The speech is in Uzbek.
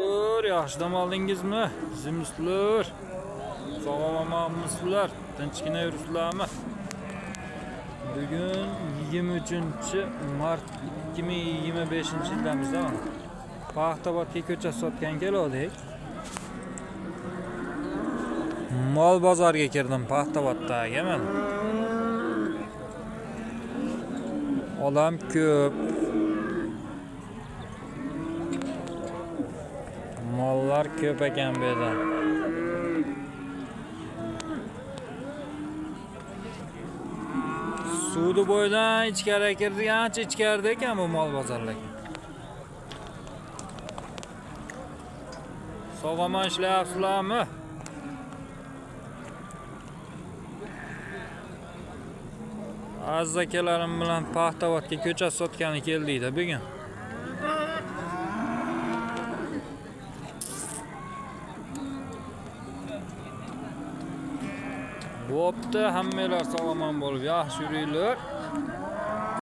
Dostlar, yaxshi dam oldingizmi? Zimsizlar. Sog'lommisizlar? Tinchgina yuribsizlarmi? Bugun 23-mart 2025-yildamizda Paxtaobodga ko'cha sotgan keldik. Mol bozoriga kirdim Paxtaoboddagi men. Odam ko'p. Mollar ko'p ekan bu yerda. Suvni bo'ydan ichkariga kirdik, ancha ichkarida ekan bu mol bozorligi. Sog'lom ishlayapsizlarmi? Aziz akalarim bilan Paxtaobodga ko'cha sotgani keldik-da bugun. Bo'pti, hammalar sog'lom bo'lib yaxshi yuringlar.